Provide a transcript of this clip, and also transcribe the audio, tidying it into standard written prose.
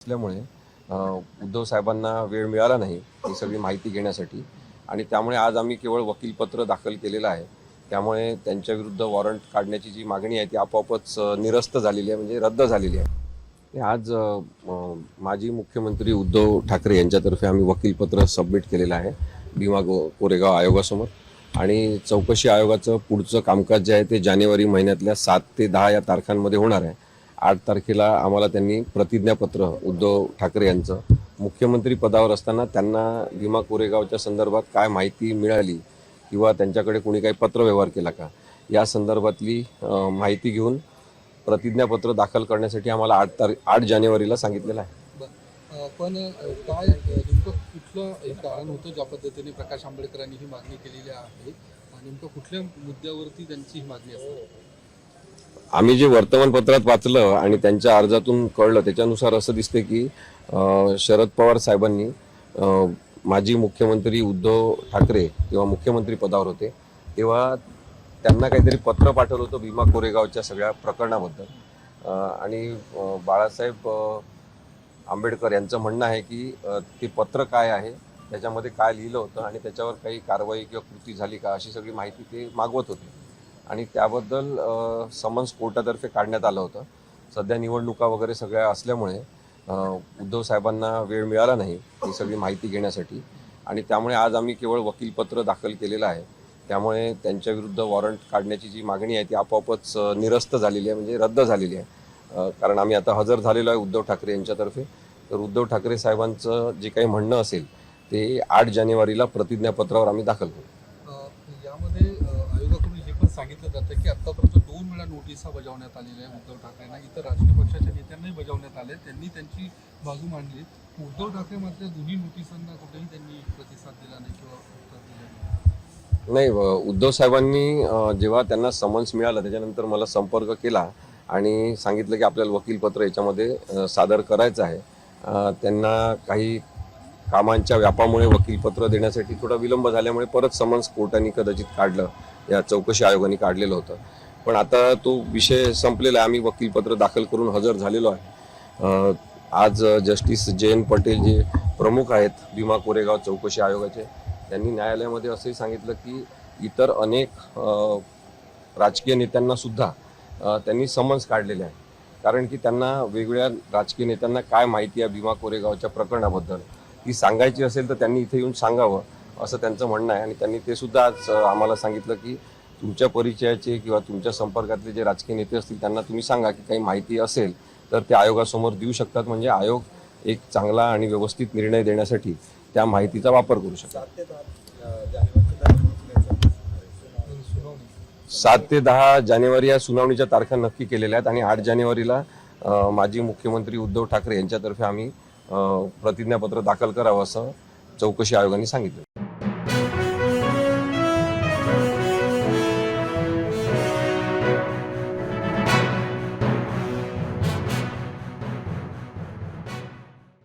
असल्यामुळे उद्धव साहेबांना वेळ मिळाला नाही ही सगळी माहिती घेण्यासाठी आणि त्यामुळे आज आम्ही केवळ वकीलपत्र दाखल केलेलं आहे। त्यामुळे त्यांच्या विरुद्ध वॉरंट काढण्याची जी मागणी आहे ती आपोआपच निरस्त झालेली आहे, म्हणजे रद्द झालेली आहे। आज माजी मुख्यमंत्री उद्धव ठाकरे यांच्यातर्फे आम्ही वकीलपत्र सबमिट केलेलं आहे भीमा कोरेगाव आयोगासमोर आणि चौकशी आयोगाचं पुढचं कामकाज जे आहे ते जानेवारी महिन्यातल्या 7 ते 10 या तारखांमध्ये होणार आहे। 8 तारखेला आम्हाला त्यांनी प्रतिज्ञापत्र उद्धव ठाकरे यांचं मुख्यमंत्री पदावर असताना त्यांना भीमा कोरेगावच्या संदर्भात काय माहिती मिळाली किंवा त्यांच्याकडे कोणी काही पत्रव्यवहार केला का या संदर्भातली माहिती घेऊन प्रतिज्ञापत्र दाखल करण्यासाठी आम्हाला 8 जानेवारीला सांगितलेलं आहे। पण काय नेमकं कुठलं एक कारण होतं ज्या पद्धतीने प्रकाश आंबेडकरांनी ही मागणी केलेली आहे, नेमकं कुठल्या मुद्द्यावरती त्यांची ही मागणी असते? आम्ही जे वर्तमानपत्रात वाचलं आणि त्यांच्या अर्जातून कळलं त्याच्यानुसार असं दिसते की शरद पवार साहेबांनी माजी मुख्यमंत्री उद्धव ठाकरे जेव्हा मुख्यमंत्री पदावर होते तेव्हा त्यांना काहीतरी पत्र पाठवलं होतं भीमा कोरेगावच्या सगळ्या प्रकरणाबद्दल आणि बाळासाहेब आंबेडकर यांचं म्हणणं आहे की ते पत्र काय आहे, त्याच्यामध्ये काय लिहिलं होतं आणि त्याच्यावर काही कारवाई किंवा कृती झाली का अशी सगळी माहिती ते मागवत होते आणि त्याबद्दल समन्स कोर्टातर्फे काढण्यात आलं होतं। सध्या निवडणुका वगैरे सगळ्या असल्यामुळे उद्धव साहेबांना वेळ मिळाला नाही ही सगळी माहिती घेण्यासाठी आणि त्यामुळे आज आम्ही केवळ वकीलपत्र दाखल केलेलं आहे। त्यामुळे त्यांच्या विरुद्ध वॉरंट काढण्याची जी मागणी आहे ती आपोआपच निरस्त झालेली आहे, म्हणजे रद्द झालेली आहे। कारण आम्ही आता हजर झालेलो आहे उद्धव ठाकरे यांच्यातर्फे। तर उद्धव ठाकरे साहेबांचं जे काही म्हणणं असेल ते 8 जानेवारीला प्रतिज्ञापत्रावर आम्ही दाखल करू। यामध्ये आयोगाकडून हे पण सांगितलं जातं की आतापर्यंत 2 वेळा नोटिसा बजावण्यात आलेल्या आहे उद्धव ठाकरेंना, इतर राजकीय पक्षाच्या नेत्यांनाही बजावण्यात आले, त्यांनी त्यांची बाजू मांडली। उद्धव ठाकरे मात्र दोन्ही नोटिसांना कुठेही त्यांनी प्रतिसाद दिला नाही किंवा उत्तर दिलं नाही। उद्धव साहेबांनी जेव्हा त्यांना समन्स मिळालं त्याच्यानंतर मला संपर्क केला आणि सांगितलं की आपल्याला वकीलपत्र याच्यामध्ये सादर करायचं आहे। त्यांना काही कामांच्या व्यापामुळे वकीलपत्र देण्यासाठी थोडा विलंब झाल्यामुळे परत समन्स कोर्टाने कदाचित काढलं, या चौकशी आयोगाने काढलेलं होतं। पण आता तो विषय संपलेला आहे, आम्ही वकीलपत्र दाखल करून हजर झालेलो आहे। आज जस्टिस जे.एन. पटेल जे प्रमुख आहेत भीमा कोरेगाव चौकशी आयोगाचे, त्यांनी न्यायालयामध्ये असंही सांगितलं की इतर अनेक राजकीय नेत्यांना सुद्धा त्यांनी समन्स काढलेले आहे, कारण की त्यांना वेगवेगळ्या राजकीय नेत्यांना काय माहिती आहे भीमा कोरेगावच्या प्रकरणाबद्दल ती सांगायची असेल तर त्यांनी इथे येऊन सांगावं असं त्यांचं म्हणणं आहे। आणि त्यांनी ते सुद्धा आज आम्हाला सांगितलं की तुमच्या परिचयाचे किंवा तुमच्या संपर्कातले जे राजकीय नेते असतील त्यांना तुम्ही सांगा की काही माहिती असेल तर ते आयोगासमोर देऊ शकतात, म्हणजे आयोग एक चांगला आणि व्यवस्थित निर्णय देण्यासाठी त्या माहितीचा वापर करू शकतात। 7 ते 10 जानेवारी या सुनावणीच्या तारखा नक्की केलेल्या आहेत आणि 8 जानेवारीला माजी मुख्यमंत्री उद्धव ठाकरे यांच्यातर्फे आम्ही प्रतिज्ञापत्र दाखल करावं असं चौकशी आयोगाने सांगितलं।